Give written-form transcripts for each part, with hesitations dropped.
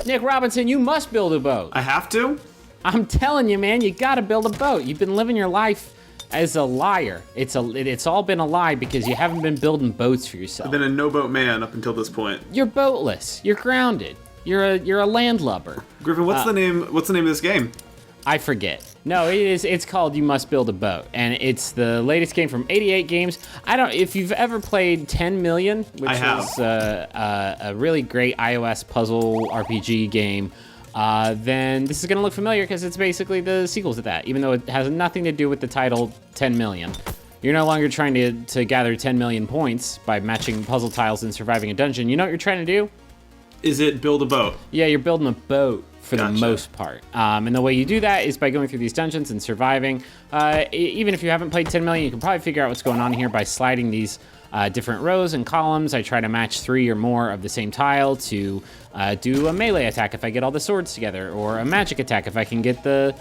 Nick Robinson, you must build a boat. I have to? I'm telling you, man, you gotta build a boat. You've been living your life as a liar. It's all been a lie because you haven't been building boats for yourself. I've been a no-boat man up until this point. You're boatless. You're grounded. You're a landlubber. Griffin, what's the name of this game? I forget. No, it's called You Must Build a Boat, and it's the latest game from 88 Games. If you've ever played 10 Million, which is a really great iOS puzzle RPG game, then this is gonna look familiar because it's basically the sequel to that, even though it has nothing to do with the title 10 Million. You're no longer trying to gather 10 million points by matching puzzle tiles and surviving a dungeon. You know what you're trying to do? Is it build a boat? Yeah, you're building a boat for the most part. And the way you do that is by going through these dungeons and surviving. Even if you haven't played 10 million, you can probably figure out what's going on here by sliding these different rows and columns. I try to match 3 or more of the same tile to do a melee attack if I get all the swords together, or a magic attack if I can get the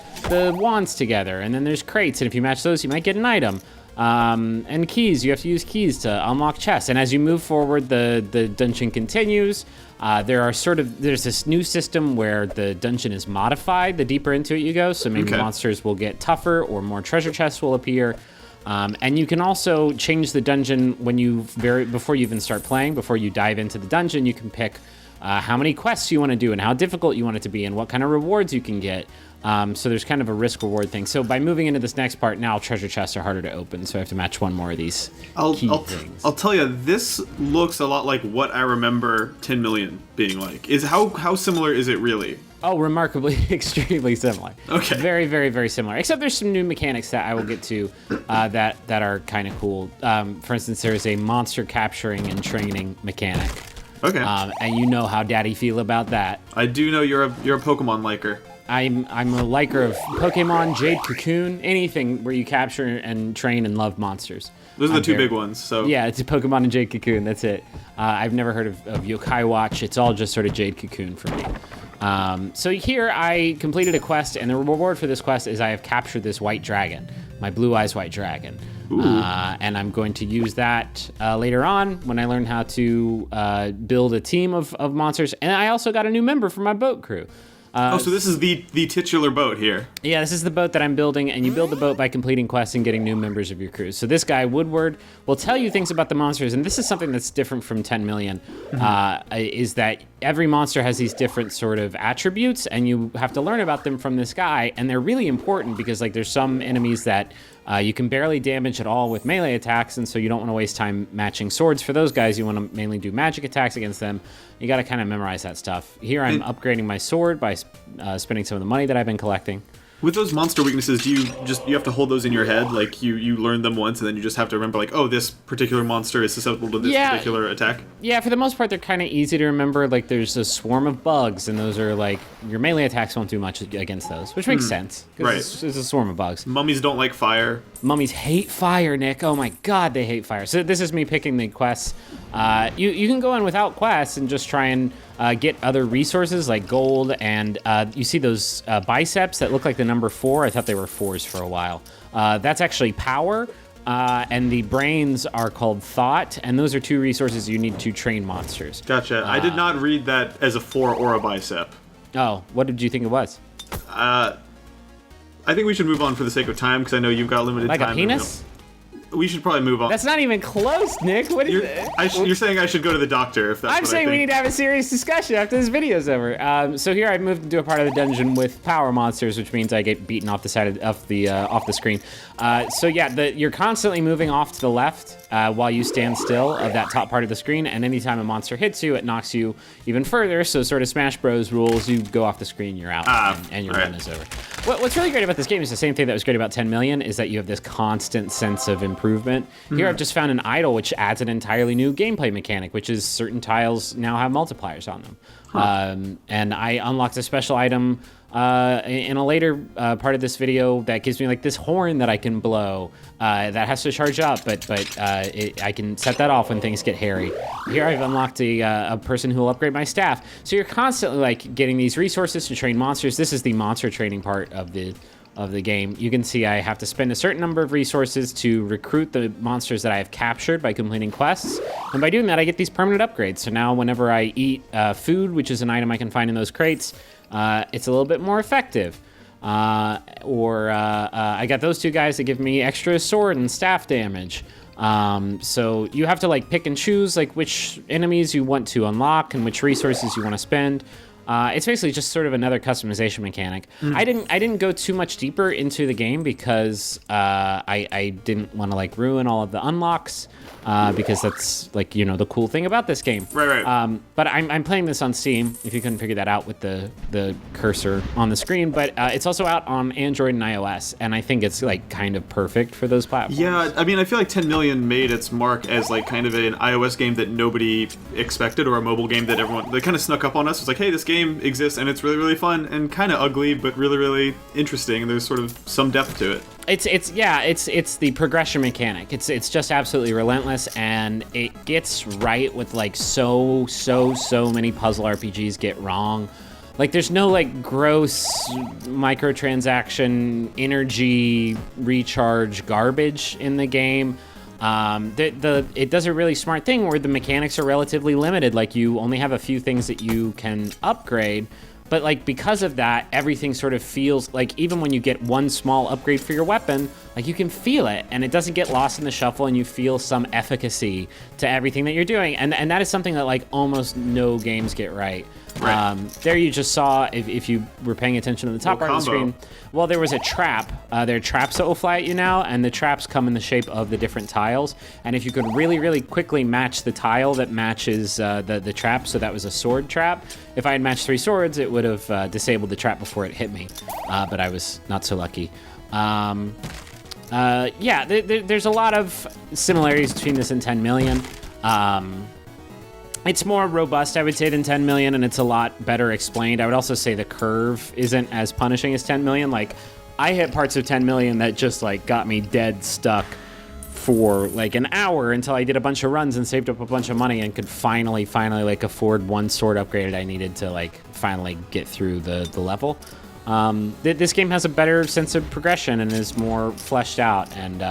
wands together. And then there's crates, and if you match those, you might get an item. And keys, you have to use keys to unlock chests. And as you move forward, the dungeon continues. There's this new system where the dungeon is modified the deeper into it you go. So maybe monsters will get tougher or more treasure chests will appear. And you can also change the dungeon before you even start playing, before you dive into the dungeon, you can pick how many quests you want to do and how difficult you want it to be and what kind of rewards you can get. So there's kind of a risk reward thing. So by moving into this next part, now treasure chests are harder to open, so I have to match one more of these key things. I'll tell you, this looks a lot like what I remember 10 Million being like. How similar is it really? Oh, remarkably, extremely similar. Okay. Very, very, very similar. Except there's some new mechanics that I will get to that are kind of cool. For instance, there's a monster capturing and training mechanic. Okay. And you know how daddy feel about that. I do know you're a Pokemon liker. I'm a liker of Pokemon, Jade Cocoon, anything where you capture and train and love monsters. Those are the two big ones. So yeah, it's a Pokemon and Jade Cocoon. That's it. I've never heard of Yokai Watch. It's all just sort of Jade Cocoon for me. So here I completed a quest, and the reward for this quest is I have captured this white dragon, my Blue Eyes White Dragon. And I'm going to use that later on when I learn how to build a team of monsters. And I also got a new member for my boat crew. So this is the titular boat here. Yeah, this is the boat that I'm building, and you build the boat by completing quests and getting new members of your crew. So this guy, Woodward, will tell you things about the monsters, and this is something that's different from 10 Million, is that every monster has these different sort of attributes, and you have to learn about them from this guy, and they're really important because there's some enemies that you can barely damage at all with melee attacks, and so you don't want to waste time matching swords for those guys. You want to mainly do magic attacks against them. You got to kind of memorize that stuff. Here I'm upgrading my sword by spending some of the money that I've been collecting. With those monster weaknesses, you have to hold those in your head? Like, you learn them once, and then you just have to remember, like, oh, this particular monster is susceptible to this particular attack? Yeah, for the most part, they're kind of easy to remember. Like, there's a swarm of bugs, and those are, like, your melee attacks won't do much against those, which makes sense. Right. It's a swarm of bugs. Mummies don't like fire. Mummies hate fire, Nick. Oh, my God, they hate fire. So this is me picking the quests. You can go in without quests and just try and get other resources like gold, and you see those biceps that look like the number 4. I thought they were 4s for a while. That's actually power, and the brains are called thought, and those are 2 resources you need to train monsters. Gotcha. I did not read that as a 4 or a bicep. Oh, what did you think it was? I think we should move on for the sake of time, because I know you've got limited time. Like a penis? We should probably move on. That's not even close, Nick. What is it? You're saying I should go to the doctor if that's what I think. I'm saying we need to have a serious discussion after this video's over. So here I've moved into a part of the dungeon with power monsters, which means I get beaten off the side of off the screen. So yeah, you're constantly moving off to the left while you stand still of that top part of the screen, and anytime a monster hits you, it knocks you even further. So sort of Smash Bros. Rules, you go off the screen, you're out, and your run is over. What's really great about this game is the same thing that was great about 10 Million, is that you have this constant sense of improvement. Here I've just found an idol which adds an entirely new gameplay mechanic, which is certain tiles now have multipliers on them. And I unlocked a special item in a later part of this video that gives me like this horn that I can blow that has to charge up, but I can set that off when things get hairy. Here I've unlocked a person who will upgrade my staff. So you're constantly like getting these resources to train monsters. This is the monster training part of the of the game, you can see I have to spend a certain number of resources to recruit the monsters that I have captured by completing quests. And by doing that, I get these permanent upgrades. So now whenever I eat food, which is an item I can find in those crates, it's a little bit more effective. I got those two guys that give me extra sword and staff damage. So you have to like pick and choose like which enemies you want to unlock and which resources you want to spend. It's basically just sort of another customization mechanic. I didn't go too much deeper into the game because I didn't want to like ruin all of the unlocks because that's like, you know, the cool thing about this game. Right. But I'm playing this on Steam, if you couldn't figure that out with the cursor on the screen. But it's also out on Android and iOS, and I think it's like kind of perfect for those platforms. Yeah, I mean, I feel like 10 million made its mark as like kind of an iOS game that nobody expected, or a mobile game that they kind of snuck up on us. It's like, hey, this game exists and it's really, really fun and kind of ugly, but really, really interesting, and there's sort of some depth to it. It's the progression mechanic. It's just absolutely relentless, and it gets right with like so many puzzle RPGs get wrong. Like there's no like gross microtransaction energy recharge garbage in the game. It does a really smart thing where the mechanics are relatively limited. Like you only have a few things that you can upgrade, but like because of that, everything sort of feels like, even when you get one small upgrade for your weapon, like you can feel it and it doesn't get lost in the shuffle, and you feel some efficacy to everything that you're doing. And that is something that like almost no games get right. There you just saw, if you were paying attention to the top part of the screen, well, there was a trap. There are traps that will fly at you now, and the traps come in the shape of the different tiles. And if you could really, really quickly match the tile that matches the trap, so that was a sword trap. If I had matched 3 swords, it would have disabled the trap before it hit me, but I was not so lucky. Yeah, there's a lot of similarities between this and 10 million. It's more robust, I would say, than 10 million, and it's a lot better explained. I would also say the curve isn't as punishing as 10 million. Like, I hit parts of 10 million that just, like, got me dead stuck for, like, an hour until I did a bunch of runs and saved up a bunch of money and could finally, like, afford one sword upgrade I needed to, like, finally get through the level. This game has a better sense of progression and is more fleshed out, and,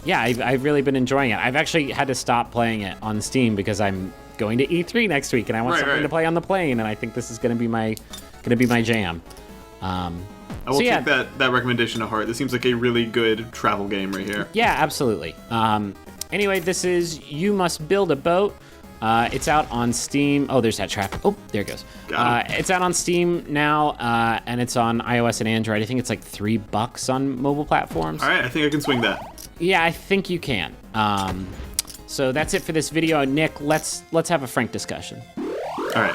yeah, I've really been enjoying it. I've actually had to stop playing it on Steam because I'm going to E3 next week, and I want something to play on the plane, and I think this is going to be my jam. I will take that recommendation to heart. This seems like a really good travel game right here. Yeah, absolutely. Anyway, this is You Must Build a Boat. It's out on Steam. Oh, there's that trap. Oh, there it goes. It's out on Steam now, and it's on iOS and Android. I think it's like $3 on mobile platforms. All right, I think I can swing that. Yeah, I think you can. So that's it for this video. Nick, let's have a frank discussion. All right.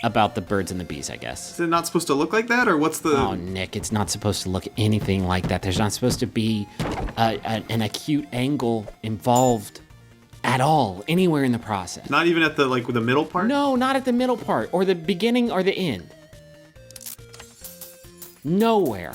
About the birds and the bees, I guess. Is it not supposed to look like that, or what's the... Oh, Nick, it's not supposed to look anything like that. There's not supposed to be an acute angle involved at all, anywhere in the process. Not even at the, like, the middle part? No, not at the middle part, or the beginning or the end. Nowhere.